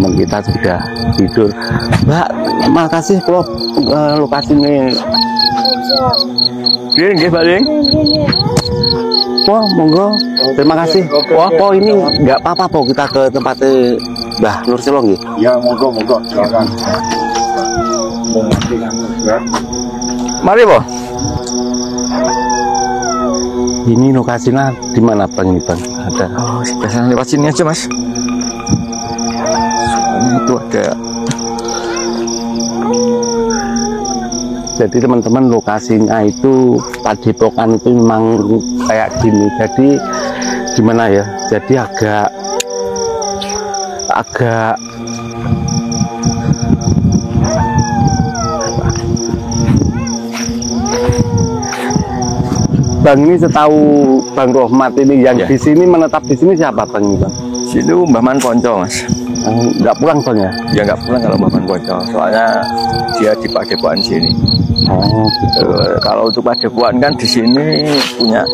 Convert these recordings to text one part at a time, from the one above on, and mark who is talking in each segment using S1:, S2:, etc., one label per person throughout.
S1: teman kita sudah tidur. Mbak, makasih kalau lokasi ini. Nggih, Mbak Ling. Oh, monggo. Terima kasih. Wah, oh ini nggak apa-apa po kita ke tempatnya Mbah Nur Selo nggih.
S2: Ya, monggo, silakan.
S1: Mari, po. Ini lokasinya di mana Bang ini Bang? Ada.
S3: Oh, biasanya lewat sini aja Mas. Soalnya itu ada.
S1: Jadi teman-teman lokasinya itu Padepokan itu memang kayak gini. Jadi gimana ya? Jadi agak Bang ini setahu Bang Rohmat ini yang
S3: ya.
S1: Di sini menetap di sini siapa Bang ini Bang?
S3: Sini Mbah Man Ponco Mas.
S1: Nggak pulang soalnya?
S3: Ya nggak pulang kalau Mbah Man Ponco. Soalnya dia di Padepokan sini.
S1: Oh gitu.
S3: Kalau untuk Padepokan kan di sini punya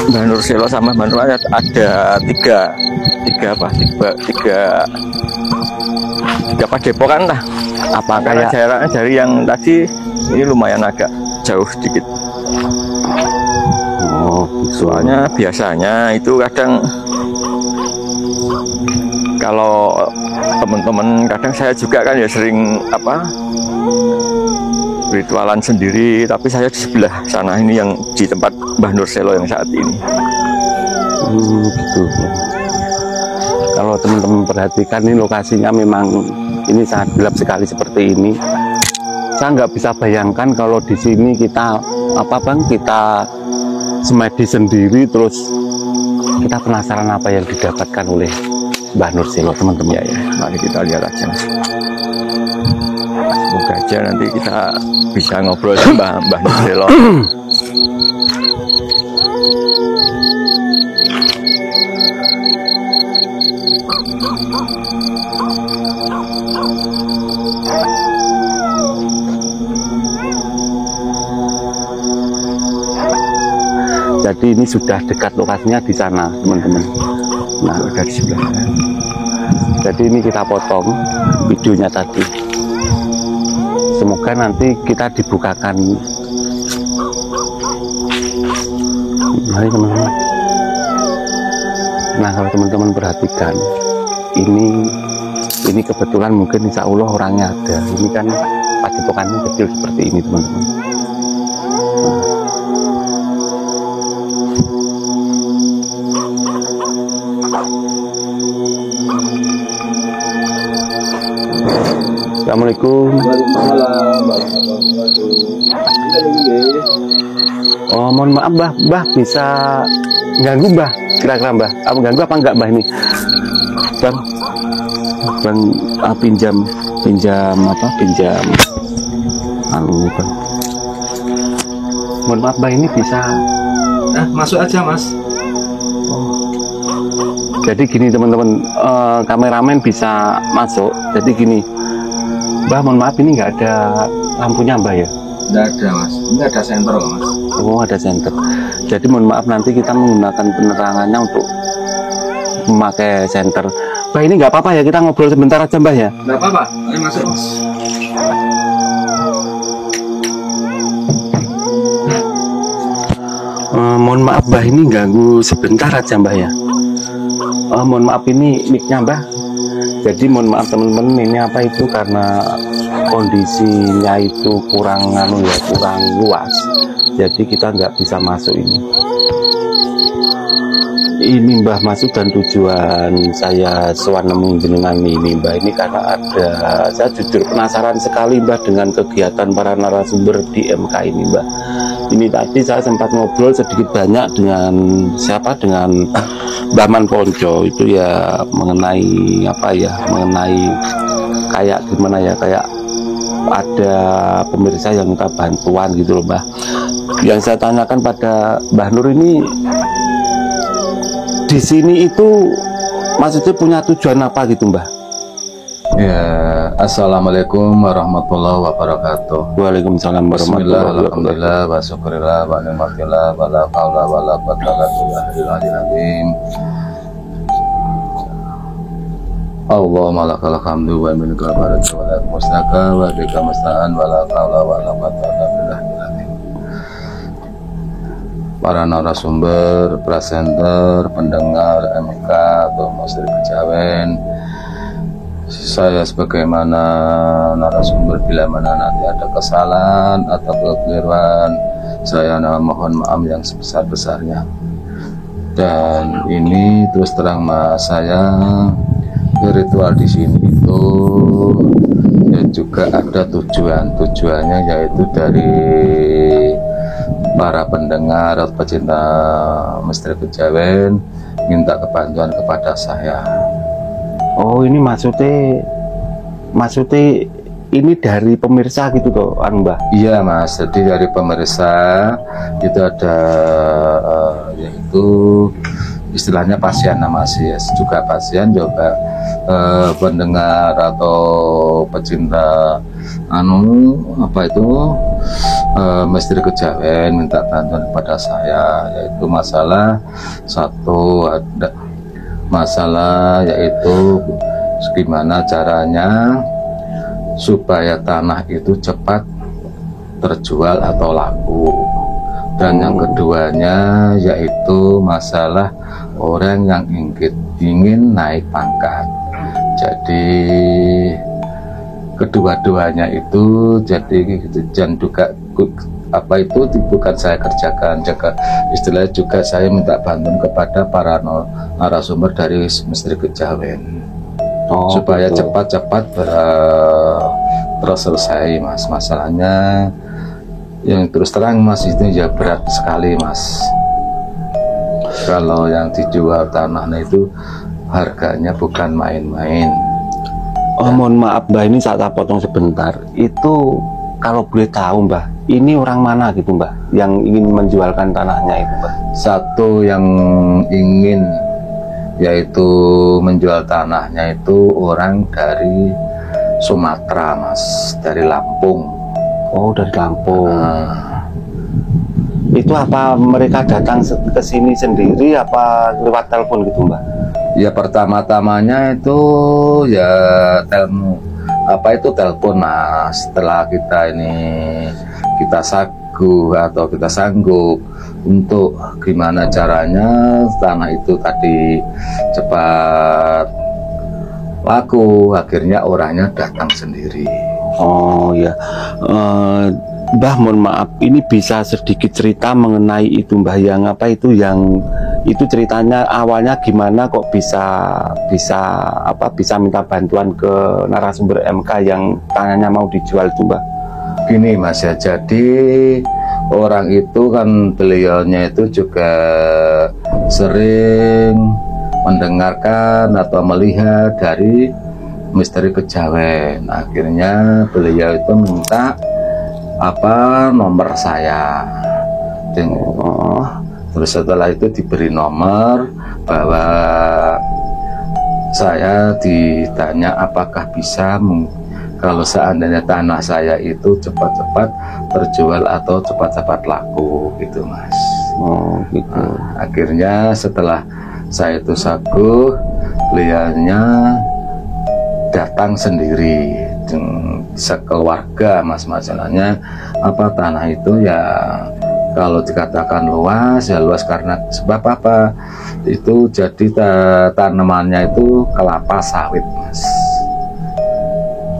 S3: Mbah Nur Selo sama Mbah Nur ada tiga Padepokan lah.
S1: Apa
S3: Karena
S1: kayak
S3: jaraknya dari yang tadi ini lumayan agak jauh sedikit. Soalnya biasanya itu kadang kalau teman-teman kadang saya juga kan ya sering ritualan sendiri, tapi saya di sebelah sana ini yang di tempat Mbah Nur Selo yang saat ini.
S1: Gitu. Kalau teman-teman perhatikan ini lokasinya memang ini sangat gelap sekali seperti ini. Saya nggak bisa bayangkan kalau di sini kita kita semedi sendiri, terus kita penasaran apa yang didapatkan oleh Mbah Nur Selo teman-teman.
S3: Ya, mari kita lihat aja Mas. Semoga aja nanti kita bisa ngobrol sama Mbah Nur Selo.
S1: Jadi ini sudah dekat lokasinya di sana teman-teman. Nah
S3: dari sebelah.
S1: Jadi ini kita potong videonya tadi. Semoga nanti kita dibukakan. Mari teman-teman. Nah kalau teman-teman perhatikan, ini kebetulan mungkin insya Allah orangnya ada. Ini kan padepokannya kecil seperti ini teman-teman. Assalamualaikum. Oh mohon maaf Mbah bisa ganggu Mbah kira-kira Mbah? Apa ganggu apa enggak Mbah ini? Bang pinjam Bang. Mohon maaf Mbah ini bisa
S2: Masuk aja Mas.
S1: Jadi gini teman-teman, kameramen bisa masuk. Jadi gini Mbah, mohon maaf ini nggak ada lampunya Mbah ya?
S2: Nggak ada Mas, ini ada senter Mas.
S1: Oh ada senter. Jadi mohon maaf nanti kita menggunakan penerangannya untuk memakai senter. Mbah ini nggak apa-apa ya, kita ngobrol sebentar aja Mbah ya?
S2: Nggak apa-apa, ayo masuk Mas.
S1: Mohon maaf Mbah ini ganggu sebentar aja Mbah ya. Mohon maaf ini mic-nya Mbah. Jadi mohon maaf teman-teman, ini apa itu karena kondisinya itu kurang luas. Jadi kita nggak bisa masuk ini. Ini Mbah masuk dan tujuan saya sowan nemu jenengan ini Mbah ini karena saya jujur penasaran sekali Mbah dengan kegiatan para narasumber di MK ini Mbah. Ini tadi saya sempat ngobrol sedikit banyak dengan Mbah Man Ponco itu ya mengenai kayak gimana ya, kayak ada pemirsa yang minta bantuan gitu loh Mbah. Yang saya tanyakan pada Mbah Nur ini di sini itu maksudnya punya tujuan apa gitu Mbah?
S4: Ya, assalamualaikum warahmatullahi wabarakatuh.
S1: Waalaikumsalam warahmatullahi wabarakatuh.
S4: Alhamdulillah wa syukurillah wa ni'matillah wa la haula wa la quwwata illa billahil aliyyil azim. Allahumma lakal hamdu wa minkal barakatuh wa lakal musnaka wa bika musta'an wa la hawla wa la quwwata illa billah. Para narasumber, presenter, pendengar MK atau Master Kejawen, saya sebagaimana narasumber bila mana nanti ada kesalahan atau kekeliruan, saya mohon maaf yang sebesar-besarnya. Dan ini terus terang mas, saya ritual di sini itu ya juga ada tujuannya yaitu dari para pendengar atau pecinta Misteri Kejawen minta kebantuan kepada saya.
S1: Oh, ini maksudnya ini dari pemirsa gitu toh, Mbah?
S4: Iya mas, jadi dari pemirsa itu ada yaitu istilahnya pasien mas, yes, juga pasien juga pendengar atau pecinta Misteri Kejawen minta bantuan kepada saya, yaitu masalah yaitu gimana caranya supaya tanah itu cepat terjual atau laku. Dan yang keduanya yaitu masalah orang yang ingin naik pangkat. Jadi kedua-duanya itu jadi dan juga apa itu bukan saya kerjakan, juga istilahnya juga saya minta bantuan kepada para narasumber dari Misteri Kejawen supaya
S1: betul.
S4: cepat-cepat terselesai mas. Masalahnya yang terus terang mas itu ya berat sekali mas. Kalau yang dijual tanahnya itu harganya bukan main-main.
S1: Oh, mohon maaf Mbah, ini saya potong sebentar. Itu kalau boleh tahu Mbah, ini orang mana gitu Mbah yang ingin menjualkan tanahnya itu Mbah?
S4: Satu yang ingin yaitu menjual tanahnya itu orang dari Sumatera mas, dari Lampung.
S1: Oh, dari Lampung. Itu apa mereka datang ke sini sendiri apa lewat telepon gitu Mbah?
S4: Ya pertama-tamanya itu ya telepon mas. Setelah kita sanggup untuk gimana caranya tanah itu tadi cepat laku, akhirnya orangnya datang sendiri.
S1: Oh ya, Mbah mohon maaf, ini bisa sedikit cerita mengenai itu Mbah, yang apa itu yang itu ceritanya awalnya gimana kok bisa minta bantuan ke narasumber MK yang tanahnya mau dijual itu Mbah?
S4: Gini mas ya, jadi orang itu kan beliaunya itu juga sering mendengarkan atau melihat dari Misteri Kejawen. Akhirnya beliau itu minta nomor saya. Terus setelah itu diberi nomor, bahwa saya ditanya apakah bisa kalau seandainya tanah saya itu cepat-cepat terjual atau cepat-cepat laku gitu mas.
S1: Oh gitu.
S4: Akhirnya setelah saya itu saguh, beliaunya datang sendiri sekeluarga mas. Masalahnya tanah itu ya kalau dikatakan luas ya luas karena sebab apa, itu jadi tanamannya itu kelapa sawit mas.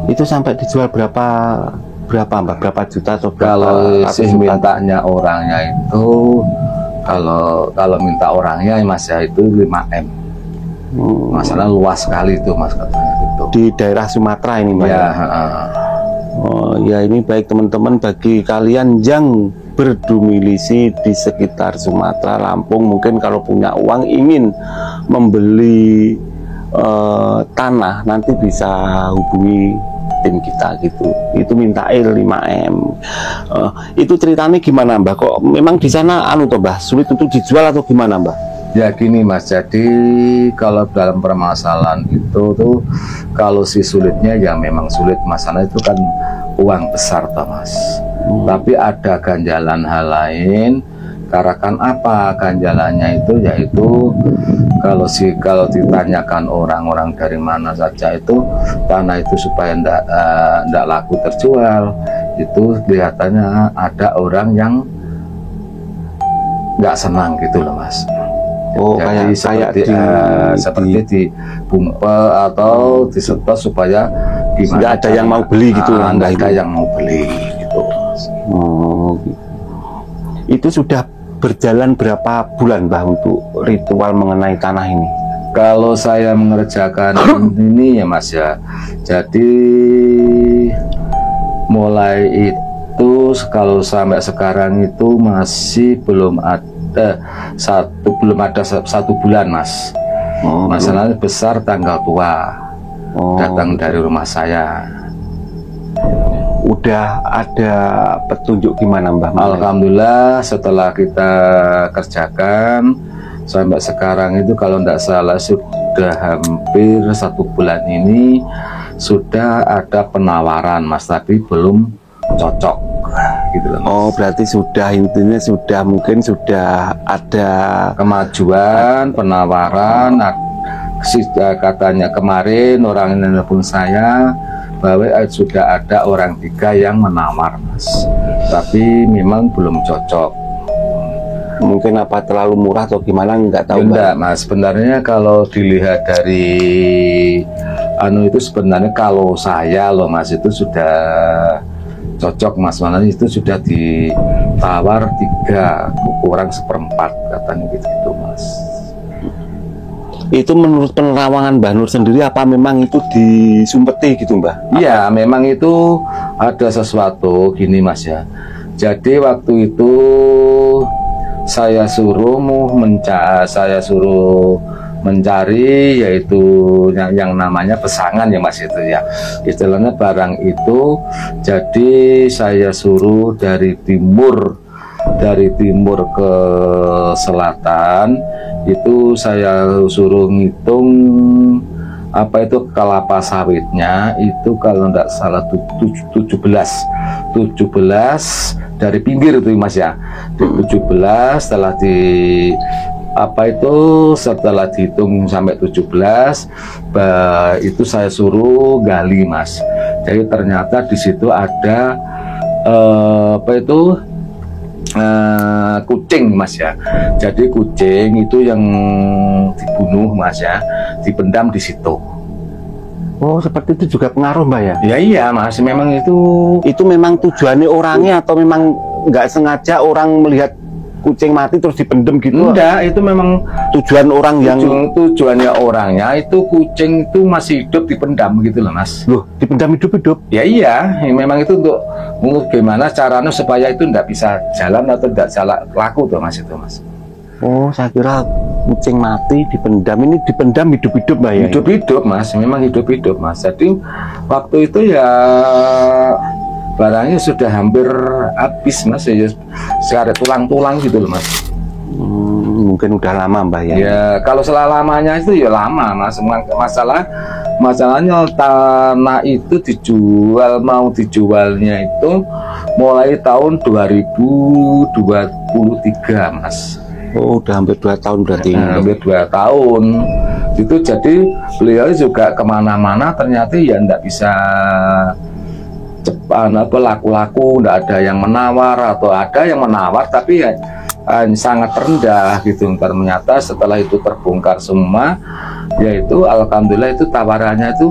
S1: Itu sampai dijual berapa Mbak? Berapa juta atau
S4: kalau sih mintanya orangnya itu kalau minta orangnya mas ya itu 5M. Masalah luas sekali itu mas katanya itu.
S1: Di daerah Sumatera ini Mbak?
S4: Ya.
S1: Oh ya, ini baik teman-teman, bagi kalian yang berdomisili di sekitar Sumatera, Lampung, mungkin kalau punya uang ingin membeli tanah, nanti bisa hubungi tim kita gitu. Itu minta 5M. Itu ceritanya gimana Mbak? Kok memang di sana Mbah sulit untuk dijual atau gimana Mbah?
S4: Ya gini mas, jadi kalau dalam permasalahan itu tuh kalau si sulitnya ya memang sulit, masalah itu kan uang besar toh mas. Tapi ada ganjalan hal lain Karakan apa ganjalannya itu, yaitu kalau ditanyakan orang-orang dari mana saja itu tanah itu supaya ndak laku terjual, itu kelihatannya ada orang yang nggak senang gitu loh Mas.
S1: Oh,
S4: jadi seperti dibumpel atau disetor supaya gimana
S1: nggak ada yang mau beli gitu,
S4: nggak ada yang mau beli gitu.
S1: Oh, gitu. Itu sudah berjalan berapa bulan Mbah untuk ritual mengenai tanah ini?
S4: Kalau saya mengerjakan ini ya Mas ya, jadi mulai itu kalau sampai sekarang itu masih belum ada satu bulan Mas.
S1: Oh,
S4: masalahnya besar tanggal tua datang dari rumah saya.
S1: Udah ada petunjuk gimana Mbah?
S4: Alhamdulillah setelah kita kerjakan sampai sekarang itu kalau tidak salah sudah hampir 1 bulan ini sudah ada penawaran Mas, tapi belum cocok gitu loh Mas.
S1: Oh, berarti sudah intinya mungkin sudah ada
S4: kemajuan penawaran. Katanya kemarin orang ini nelpon saya bahwa sudah ada orang 3 yang menawar Mas, tapi memang belum cocok.
S1: Mungkin apa terlalu murah atau gimana, nggak tahu.
S4: Enggak Mas, sebenarnya kalau dilihat dari itu sebenarnya kalau saya loh Mas itu sudah cocok Mas, mana itu sudah ditawar 3 kurang 1/4 katanya gitu Mas.
S1: Itu menurut penerawangan Mbah Nur sendiri apa memang itu disumpeti gitu Mbah?
S4: Iya, memang itu ada sesuatu gini Mas ya. Jadi waktu itu saya suruh mencari yaitu yang namanya pesangan ya Mas itu ya. Istilahnya barang itu, jadi saya suruh dari timur ke selatan itu saya suruh ngitung apa itu kelapa sawitnya itu kalau tidak salah 17 dari pinggir itu Mas ya. 17 setelah setelah dihitung sampai 17 itu saya suruh gali Mas. Jadi ternyata di situ ada kucing Mas ya. Jadi kucing itu yang dibunuh Mas ya, dipendam di situ.
S1: Oh, seperti itu juga pengaruh Mbak ya?
S4: Ya iya Mas, memang
S1: itu memang tujuannya orangnya atau memang nggak sengaja orang melihat kucing mati terus dipendam gitu?
S4: Enggak, itu memang
S1: tujuan orang yang
S4: tujuannya orangnya itu kucing itu masih hidup dipendam gitu loh Mas.
S1: Loh, dipendam hidup-hidup?
S4: Ya iya, memang itu untuk gimana caranya supaya itu tidak bisa jalan atau tidak jalan laku tuh Mas itu Mas.
S1: Oh, saya kira kucing mati dipendam, ini dipendam hidup-hidup Mbak ya?
S4: Hidup-hidup Mas, memang hidup-hidup Mas. Jadi waktu itu ya barangnya sudah hampir habis Mas, ya sekarang tulang-tulang gitu loh Mas.
S1: Mungkin udah lama Mbak ya?
S4: Ya kalau selamanya itu ya lama Mas. Masalahnya tanah itu mau dijualnya itu mulai tahun 2023 Mas.
S1: Oh, udah hampir 2 tahun berarti.
S4: Hampir 2 tahun. Itu jadi beliau juga kemana-mana ternyata ya enggak bisa cepat laku-laku, enggak ada yang menawar atau ada yang menawar tapi ya sangat rendah gitu. Ternyata setelah itu terbongkar semua, yaitu alhamdulillah itu tawarannya itu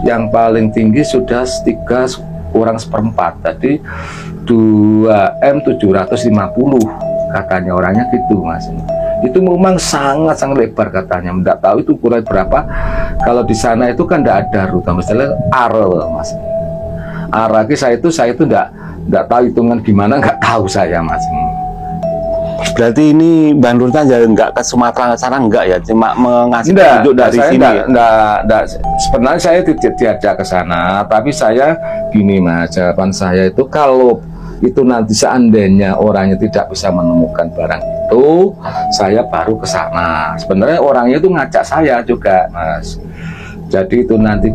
S4: yang paling tinggi sudah 3 kurang 1/4, tadi 2M750 katanya orangnya gitu Mas. Itu memang sangat lebar katanya, tidak tahu itu ukuran berapa. Kalau di sana itu kan tidak ada rute, misalnya Mas. Araki saya itu tidak tahu hitungan gimana, nggak tahu saya Mas.
S1: Berarti ini Mbak Nur ya nggak ke Sumatera sana, enggak ya, cuma mengasih petunjuk dari sini.
S4: Enggak. Sebenarnya saya tidak diajak ke sana, tapi saya gini Mas, jawaban saya itu kalau itu nanti seandainya orangnya tidak bisa menemukan barang itu, saya baru ke sana. Sebenarnya orangnya itu ngajak saya juga Mas. Jadi itu nanti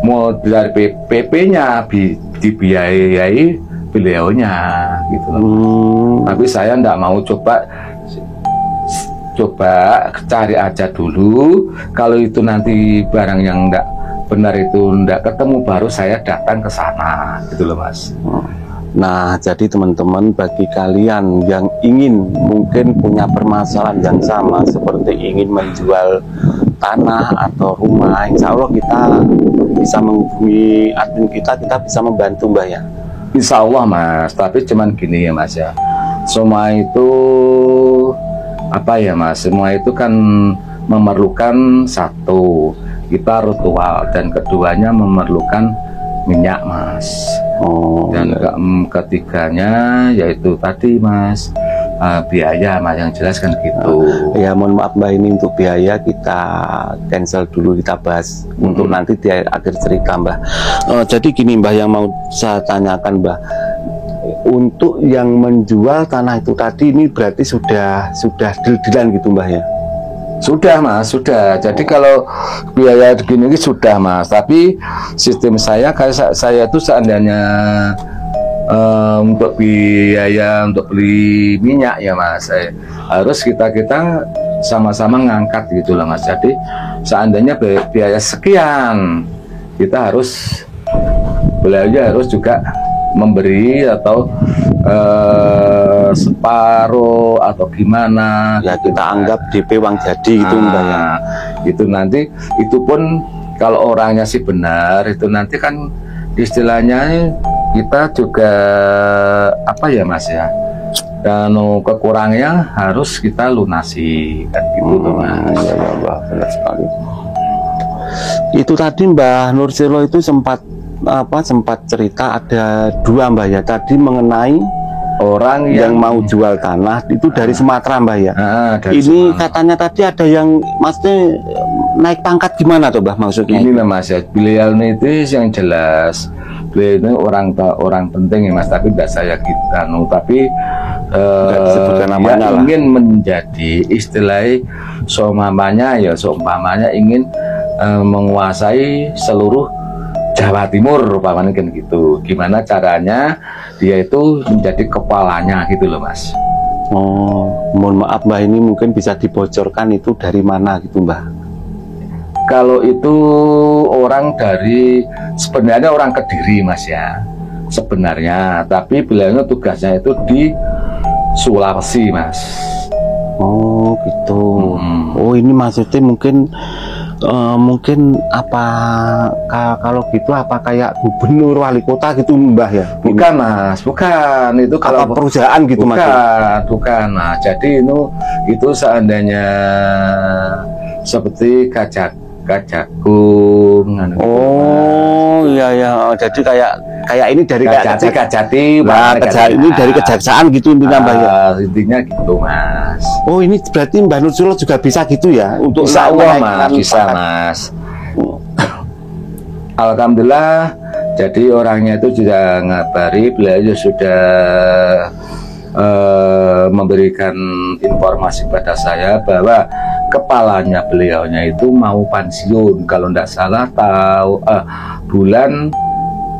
S4: mau dari PP-nya dibiayai beliaunya gitu loh. Tapi saya ndak mau coba cari aja dulu. Kalau itu nanti barang yang ndak benar itu ndak ketemu, baru saya datang ke sana gitu loh Mas.
S1: Nah, jadi teman-teman, bagi kalian yang ingin mungkin punya permasalahan yang sama seperti ingin menjual tanah atau rumah, insya Allah kita bisa menghubungi admin kita bisa membantu Mbah ya.
S4: Insya Allah Mas, tapi cuman gini ya Mas ya, semua itu apa ya Mas, semua itu kan memerlukan satu, kita ritual, dan keduanya memerlukan minyak Mas. Dan ketiganya yaitu tadi Mas, biaya Mas, yang jelas kan gitu.
S1: Ya mohon maaf Mbah, ini untuk biaya kita cancel dulu, kita bahas untuk nanti di akhir cerita Mbah. Jadi gini Mbah, yang mau saya tanyakan Mbah, untuk yang menjual tanah itu tadi ini berarti sudah deal-dealan gitu Mbah ya?
S4: Sudah Mas, sudah. Jadi kalau biaya begini sudah Mas, tapi sistem saya kayak saya itu seandainya untuk biaya untuk beli minyak ya Mas, harus kita sama-sama ngangkat gitu loh Mas. Jadi seandainya biaya sekian, kita harus beliau harus juga memberi atau separuh atau gimana
S1: ya, kita anggap DP uang jadi gitu Mbak ya.
S4: Itu nanti, itu pun kalau orangnya sih benar, itu nanti kan istilahnya kita juga apa ya Mas ya, dan kekurangnya harus kita lunasi kan gitu tuh Mas.
S1: Ya Mbak, benar sekali. Itu tadi Mbah Nursilo itu sempat cerita ada dua Mbah ya, tadi mengenai orang yang mau jual tanah itu dari Sumatera Mbah ya. Ini Sumatera. Katanya tadi ada yang maksudnya naik pangkat, gimana tuh Mbah maksudnya?
S4: Ini lah Mas ya, beliau itu yang jelas beliau ini orang penting ya Mas, tapi tidak saya kita tapi dia ingin menjadi istilah seumpamanya ingin menguasai seluruh Jawa Timur umpamanya kan gitu. Gimana caranya dia itu menjadi kepalanya gitu loh Mas.
S1: Mohon maaf Mbah, ini mungkin bisa dibocorkan itu dari mana gitu Mbah?
S4: Kalau itu sebenarnya orang Kediri Mas ya sebenarnya, tapi beliau tugasnya itu di Sulawesi Mas.
S1: Oh gitu. Oh ini maksudnya mungkin apa kalau gitu apa kayak gubernur wali kota gitu Mbah ya?
S4: Bukan Mas, bukan. Itu kalau
S1: apa perusahaan gitu Mas?
S4: Bukan. Nah, jadi itu seandainya seperti Kajakung.
S1: Oh iya ya. Jadi kayak ini dari
S4: Kajati.
S1: Ini dari kejaksaan gitu intinya Mbah ya.
S4: Intinya gitu Mas.
S1: Oh ini berarti Mbah Nursilo juga bisa gitu ya untuk
S4: Insya Allah Mas, bisa Mas. Alhamdulillah. Jadi orangnya itu sudah ngabari, beliau sudah memberikan informasi pada saya bahwa kepalanya beliaunya itu mau pensiun, kalau tidak salah bulan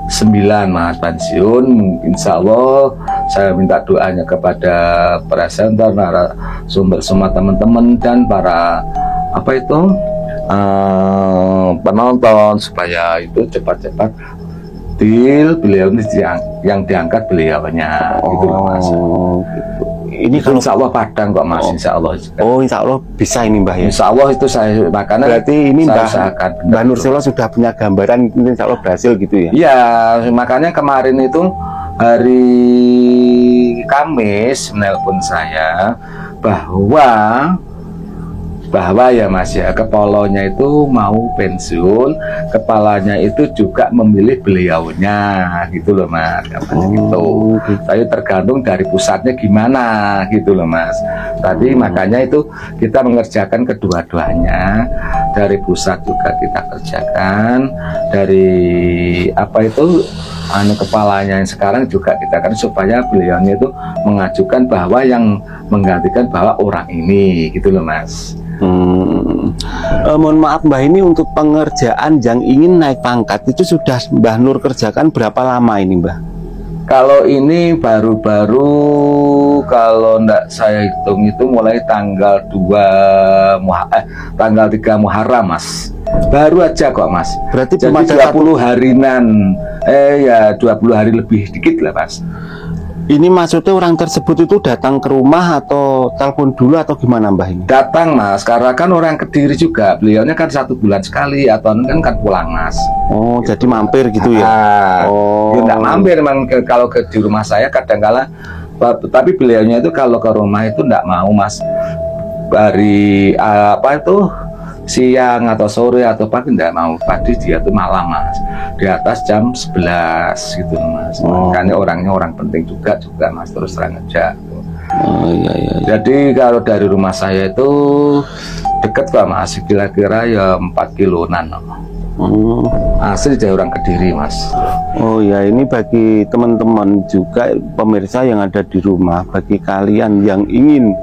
S4: 9 Mas pensiun. Insya Allah saya minta doanya kepada presenter, narasumber semua teman-teman dan para penonton supaya itu cepat-cepat deal beliau ini yang diangkat beliaunya gitu loh Mas.
S1: Gitu. Ini kalau
S4: Insya Allah padang kok Mas, Insya Allah.
S1: Insya Allah bisa ini Mbah ya.
S4: Insya Allah itu saya makanya.
S1: Berarti ini Mbah Nursilo sudah punya gambaran, Insya Allah berhasil gitu ya.
S4: Iya, makanya kemarin itu hari Kamis menelpon saya bahwa ya Mas ya, kepalanya itu mau pensiun, kepalanya itu juga memilih beliaunya gitu loh Mas, gitu. Saya tergantung dari pusatnya gimana gitu loh Mas. Tadi makanya itu kita mengerjakan kedua-duanya, dari pusat juga kita kerjakan, dari kepalanya yang sekarang juga kita kan supaya beliaunya itu mengajukan bahwa yang menggantikan bahwa orang ini gitu loh Mas.
S1: Mohon maaf Mbah, ini untuk pengerjaan yang ingin naik pangkat itu sudah Mbah Nur kerjakan berapa lama ini Mbah?
S4: Kalau ini baru-baru, kalau enggak saya hitung itu mulai tanggal 3 Muharram Mas. Baru aja kok Mas.
S1: Berarti
S4: Jadi
S1: cuma ada
S4: 20 harian. Ya 20 hari lebih dikit lah Mas.
S1: Ini maksudnya orang tersebut itu datang ke rumah atau telepon dulu atau gimana Mbah ini?
S4: Datang Mas, karena kan orang Kediri juga. Beliaunya kan 1 bulan sekali atau kan pulang Mas.
S1: Oh, jadi mampir gitu ya?
S4: Oh, ya enggak mampir memang kalau di rumah saya kadang-kala, tapi beliaunya itu kalau ke rumah itu enggak mau Mas. Dari siang atau sore atau pagi enggak mau, pagi dia tuh malam Mas, di atas jam 11 gitu Mas. Makanya orangnya orang penting juga Mas, terus terang aja.
S1: Oh iya.
S4: Jadi kalau dari rumah saya itu deket Pak Mas, kira-kira ya 4 kiloan. Asli dari orang Kediri Mas.
S1: Oh ya, ini bagi teman-teman juga pemirsa yang ada di rumah, bagi kalian yang ingin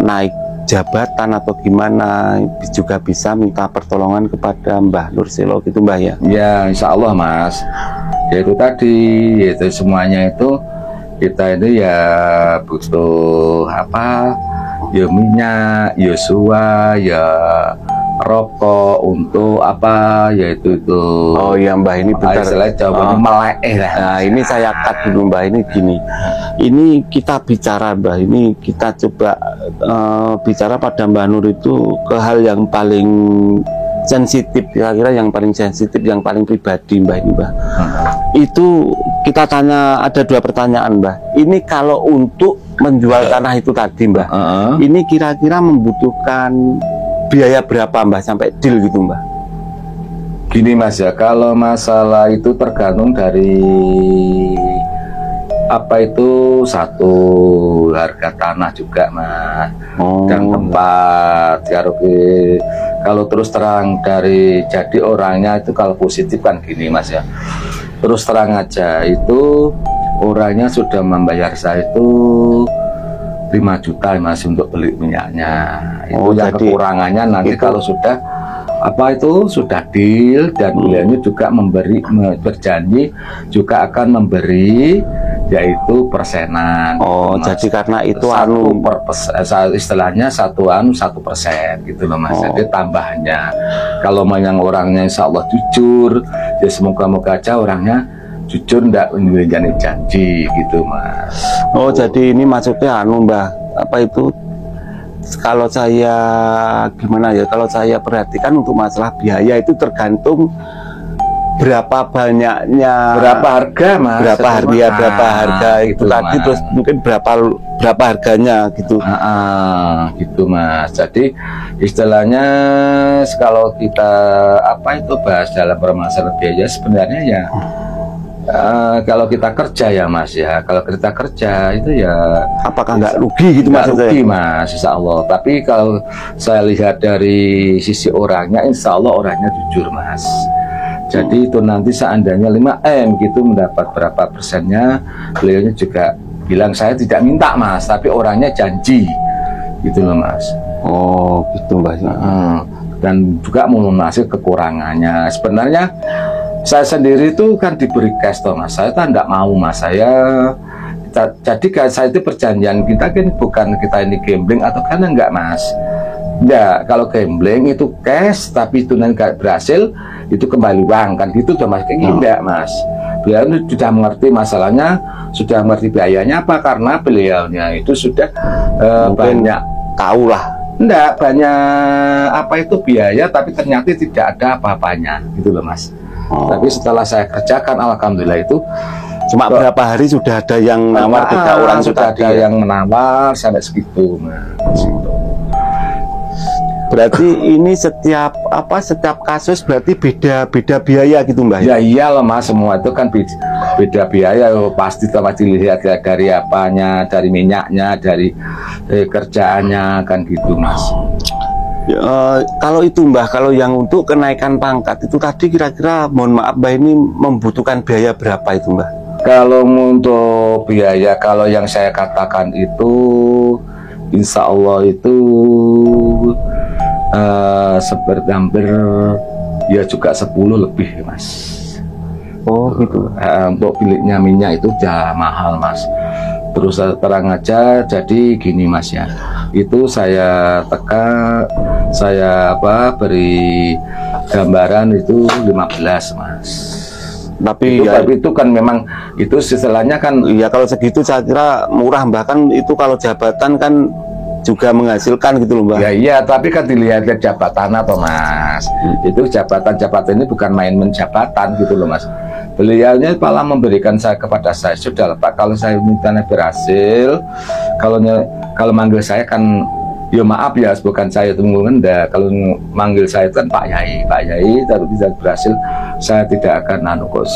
S1: naik jabatan atau gimana, juga bisa minta pertolongan kepada Mbah Nurselo gitu Mbah ya?
S4: Ya insya Allah Mas. Ya itu tadi, yaitu semuanya itu kita ini ya butuh ya minyak, ya suah, ya rokok untuk yaitu itu.
S1: Oh ya Mbah, ini bentar. Nah ini saya cut dulu Mbah, ini gini. Ini kita bicara Mbah, ini kita coba bicara pada Mbah Nur itu ke hal yang paling sensitif, kira-kira yang paling sensitif, yang paling pribadi Mbah ini Mbah. Itu kita tanya, ada 2 pertanyaan Mbah. Ini kalau untuk menjual tanah itu tadi Mbah, ini kira-kira membutuhkan biaya berapa Mbah sampai deal gitu Mbah?
S4: Gini Mas ya, kalau masalah itu tergantung dari satu harga tanah juga Mas, dan tempat. Kalau terus terang dari jadi orangnya itu, kalau positif kan gini Mas ya, terus terang aja itu orangnya sudah membayar saya itu 5 juta Mas untuk beli minyaknya. Itu yang jadi kekurangannya nanti itu, kalau sudah sudah deal, dan beliaunya juga berjanji juga akan memberi yaitu persenan.
S1: Oh gitu, jadi karena itu
S4: istilahnya 1% gitu loh Mas. Jadi tambahnya kalau yang orangnya insya Allah jujur, ya semoga-moga aja orangnya jujur, ndak menjalani janji gitu Mas.
S1: Oh jadi ini maksudnya Mbah, kalau saya gimana ya, kalau saya perhatikan untuk masalah biaya itu tergantung berapa banyaknya,
S4: berapa harga Mas,
S1: berapa harga itu tadi Mas. Terus mungkin berapa harganya gitu.
S4: Gitu Mas. Jadi istilahnya kalau kita bahas dalam permasalahan biaya sebenarnya ya, kalau kita kerja ya Mas ya, kalau kita kerja itu ya
S1: apakah nggak rugi gitu Mas?
S4: Rugi Mas, insya Allah. Tapi kalau saya lihat dari sisi orangnya, insya Allah orangnya jujur Mas. Jadi itu nanti seandainya 5M gitu mendapat berapa persennya, beliaunya juga bilang saya tidak minta Mas, tapi orangnya janji gitu loh Mas.
S1: Oh gitu Mbak.
S4: Dan juga melunasi kekurangannya. Sebenarnya saya sendiri itu kan diberi cash toh Mas, saya tuh enggak mau Mas, jadi saya itu perjanjian kita kan bukan kita ini gambling atau kan enggak Mas. Enggak, kalau gambling itu cash, tapi itu nanti enggak berhasil, itu kembali uang kan gitu tuh Mas, kayak enggak Mas. Beliau sudah mengerti masalahnya, sudah mengerti biayanya apa, karena beliaunya itu sudah banyak
S1: tahu lah.
S4: Enggak, banyak biaya, tapi ternyata tidak ada apa-apanya gitu loh Mas. Tapi setelah saya kerjakan, alhamdulillah itu
S1: cuma berapa hari sudah ada yang menawar, 3 orang
S4: sudah ada yang menawar sampai segitu Mas.
S1: Berarti ini setiap kasus berarti beda biaya gitu Mbak?
S4: Ya iyalah Mas, semua itu kan beda biaya, pasti dilihat dari apanya, dari minyaknya, dari kerjaannya kan gitu Mas.
S1: Kalau itu Mbah, kalau yang untuk kenaikan pangkat itu tadi kira-kira mohon maaf Mbah, ini membutuhkan biaya berapa itu Mbah?
S4: Kalau untuk biaya, kalau yang saya katakan itu insya Allah itu seperti hampir ya juga 10 lebih Mas.
S1: Oh gitu.
S4: Untuk biliknya minyak itu udah mahal mas. Terus terang aja, jadi gini mas ya, itu saya beri gambaran itu 15 mas.
S1: Tapi
S4: Itu kan memang itu istilahnya kan
S1: ya kalau segitu saya kira murah, bahkan itu kalau jabatan kan juga menghasilkan gitu loh Mbah.
S4: ya iya, tapi kan dilihat jabatan atau mas, itu jabatan ini bukan main-main jabatan gitu loh mas. Beliaunya malah memberikan saya kepada saya, sudah lah Pak, kalau saya mintanya berhasil, kalau manggil saya kan ya maaf ya, bukan saya itu mengendak, kalau manggil saya itu kan Pak Yai, tapi tidak berhasil, saya tidak akan kok.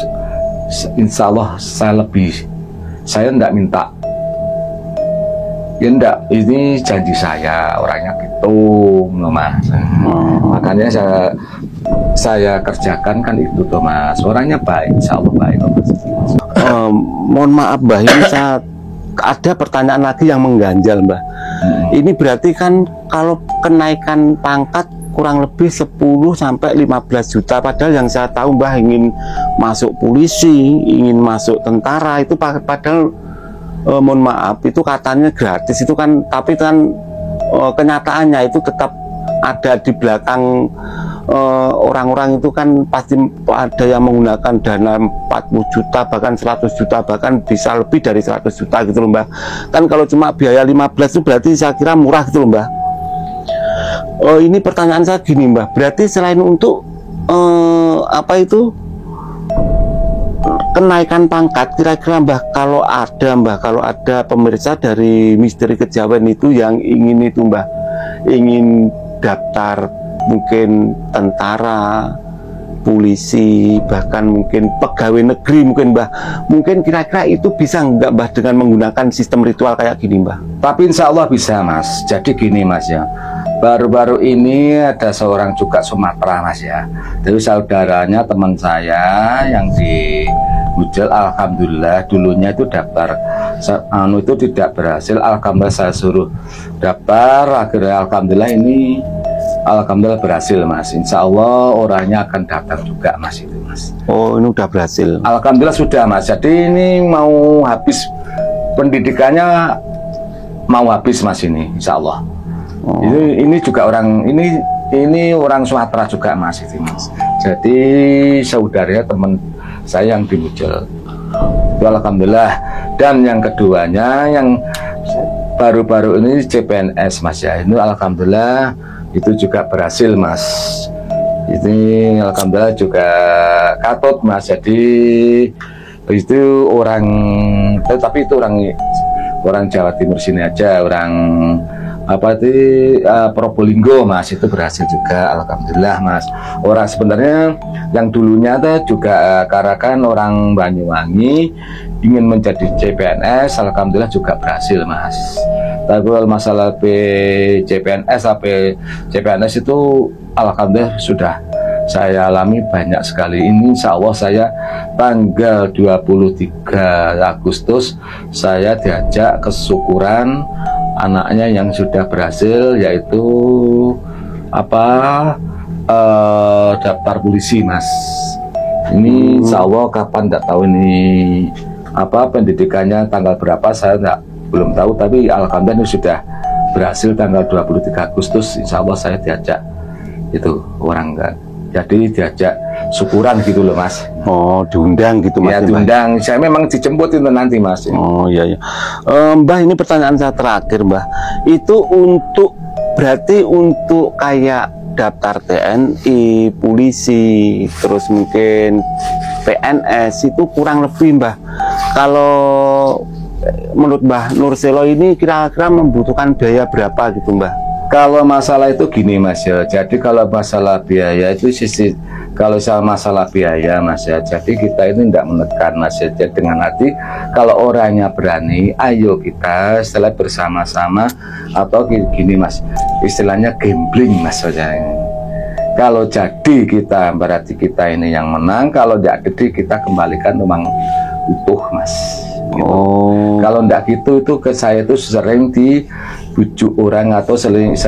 S4: Insya Allah saya tidak minta. Ya enggak, ini janji saya, orangnya gitu loh mas. Makanya saya kerjakan kan itu tuh mas, orangnya baik, insya Allah baik mas.
S1: Mohon maaf Mbah, ini saya ada pertanyaan lagi yang mengganjal Mbah. Ini berarti kan kalau kenaikan pangkat kurang lebih 10 sampai 15 juta, padahal yang saya tahu Mbah ingin masuk polisi, ingin masuk tentara, itu padahal mohon maaf itu katanya gratis itu kan, tapi kan kenyataannya itu tetap ada di belakang orang-orang itu kan pasti ada yang menggunakan dana 40 juta bahkan 100 juta bahkan bisa lebih dari 100 juta gitu loh Mbah. Kan kalau cuma biaya 15 itu berarti saya kira murah gitu loh Mbah. Ini pertanyaan saya gini Mbah, berarti selain untuk kenaikan pangkat, kira-kira Mbah kalau ada pemirsa dari Misteri Kejawen itu yang ingin itu Mbah, ingin daftar mungkin tentara, polisi, bahkan mungkin pegawai negeri mungkin Mbah, mungkin kira-kira itu bisa nggak Mbah dengan menggunakan sistem ritual kayak gini Mbah?
S4: Tapi insya Allah bisa mas. Jadi gini mas ya, baru-baru ini ada seorang juga Sumatera mas ya, dari saudaranya teman saya yang di Bujel, alhamdulillah dulunya itu daftar itu tidak berhasil, alhamdulillah saya suruh daftar, akhirnya alhamdulillah berhasil mas. Insya Allah orangnya akan daftar juga mas itu mas.
S1: Oh ini udah berhasil,
S4: alhamdulillah sudah mas. Jadi ini mau habis pendidikannya, mau habis mas ini insya Allah. Ini juga orang ini orang Sumatera juga mas itu mas. Jadi saudaranya teman saya yang di Bujel, alhamdulillah. Dan yang keduanya yang baru-baru ini CPNS mas ya, ini alhamdulillah itu juga berhasil mas. Ini alhamdulillah juga katut mas. Jadi itu orang, tapi itu orang Jawa Timur sini aja, orang Probolinggo mas, itu berhasil juga alhamdulillah mas. Orang sebenarnya yang dulunya juga Karakan orang Banyuwangi ingin menjadi CPNS, alhamdulillah juga berhasil mas. Tapi kalau masalah CPNS itu alhamdulillah sudah saya alami banyak sekali. Ini insya Allah saya tanggal 23 Agustus saya diajak ke syukuran anaknya yang sudah berhasil, yaitu daftar polisi mas. Ini insya Allah kapan tidak tahu ini pendidikannya tanggal berapa, saya belum tahu, tapi alhamdulillah sudah berhasil tanggal 23 Agustus insya Allah saya diajak itu orang kan. Jadi diajak syukuran gitu loh mas.
S1: Oh diundang gitu mas?
S4: Ya diundang, saya memang dijemput itu nanti mas.
S1: Oh iya. Mbah ini pertanyaan saya terakhir Mbah, itu berarti untuk kayak daftar TNI, polisi, terus mungkin PNS itu kurang lebih Mbah, kalau menurut Mbah Nurselo ini kira-kira membutuhkan biaya berapa gitu Mbah?
S4: Kalau masalah itu gini mas ya, jadi kalau masalah biaya itu kalau masalah biaya mas ya, jadi kita ini tidak menekan mas ya, jadi dengan hati kalau orangnya berani, ayo kita setelah bersama-sama, atau gini mas, istilahnya gambling mas saja. Kalau jadi kita berarti kita ini yang menang, kalau tidak jadi kita kembalikan uang utuh mas. Gitu.
S1: Oh.
S4: Kalau enggak gitu itu ke saya itu sering dibujuk orang atau sering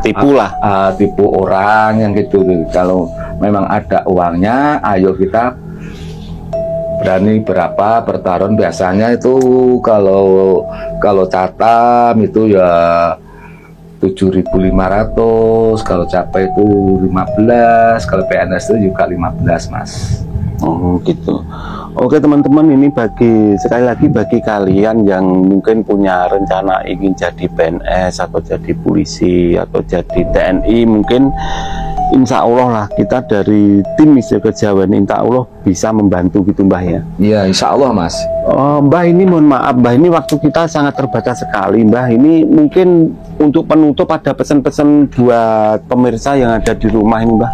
S1: tipu lah,
S4: tipu orang yang gitu. Kalau memang ada uangnya, ayo kita berani berapa per tahun. Biasanya itu kalau catam itu ya 7.500, kalau capai itu 15, kalau PNS itu juga 15 Mas.
S1: Oh gitu. Oke teman-teman, ini sekali lagi bagi kalian yang mungkin punya rencana ingin jadi PNS atau jadi polisi atau jadi TNI, mungkin insya Allah lah kita dari tim Misteri Kejawen insya Allah bisa membantu gitu Mbah ya.
S4: Iya insya Allah Mas.
S1: Mbah ini mohon maaf Mbah, ini waktu kita sangat terbatas sekali Mbah. Ini mungkin untuk penutup ada pesan-pesan buat pemirsa yang ada di rumah ini Mbah.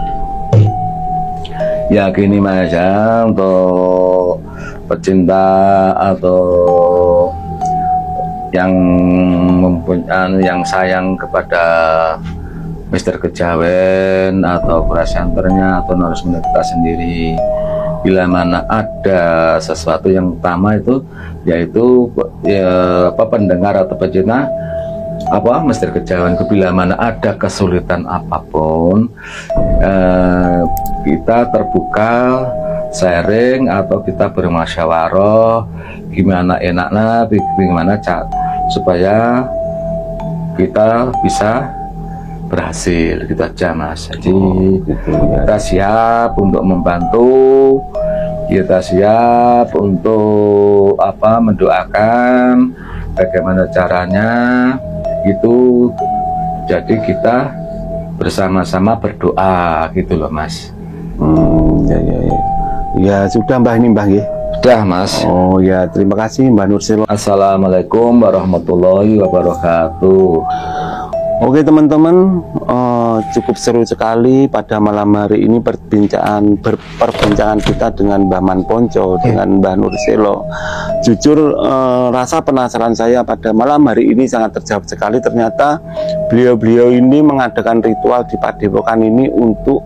S4: Ya gini Mas ya, untuk pecinta atau yang mempunyai yang sayang kepada Misteri Kejawen atau presenternya atau narasumber kita sendiri, bila mana ada sesuatu yang utama itu yaitu ya, pendengar atau pecinta Misteri Kejawen, bila mana ada kesulitan apapun, kita terbuka sharing atau kita bermusyawarah gimana enaknya, gimana supaya kita bisa berhasil, gitu aja Mas. Jadi kita siap untuk membantu, kita siap untuk mendoakan bagaimana caranya gitu. Jadi kita bersama-sama berdoa gitu loh Mas.
S1: Ya sudah Mbah ini Mbah ya.
S4: Sudah Mas.
S1: Oh ya, terima kasih Mbah Nursilo.
S4: Assalamualaikum warahmatullahi wabarakatuh.
S1: Oke teman-teman, cukup seru sekali pada malam hari ini perbincangan kita dengan Mbah Man Ponco, dengan Mbah Nursilo. Jujur rasa penasaran saya pada malam hari ini sangat terjawab sekali. Ternyata beliau-beliau ini mengadakan ritual di Padepokan ini untuk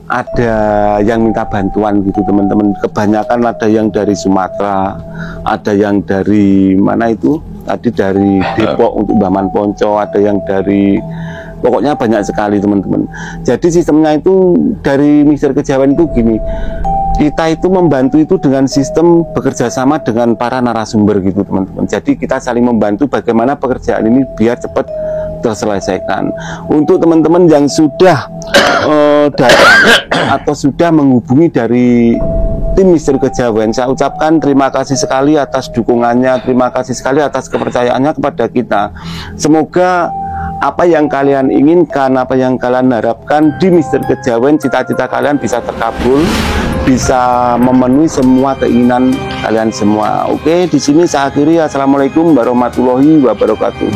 S1: ada yang minta bantuan gitu teman-teman. Kebanyakan ada yang dari Sumatera, ada yang dari mana itu tadi dari Depok untuk Mbah Man Ponco, ada yang dari, pokoknya banyak sekali teman-teman. Jadi sistemnya itu dari Misteri Kejawen itu gini, kita itu membantu itu dengan sistem bekerja sama dengan para narasumber gitu teman-teman. Jadi kita saling membantu bagaimana pekerjaan ini biar cepat terselesaikan. Untuk teman-teman yang sudah datang atau sudah menghubungi dari tim Misteri Kejawen, saya ucapkan terima kasih sekali atas dukungannya, terima kasih sekali atas kepercayaannya kepada kita. Semoga apa yang kalian inginkan, apa yang kalian harapkan di Misteri Kejawen, cita-cita kalian bisa terkabul, bisa memenuhi semua keinginan kalian semua. Oke, di sini saya akhiri. Assalamualaikum warahmatullahi wabarakatuh.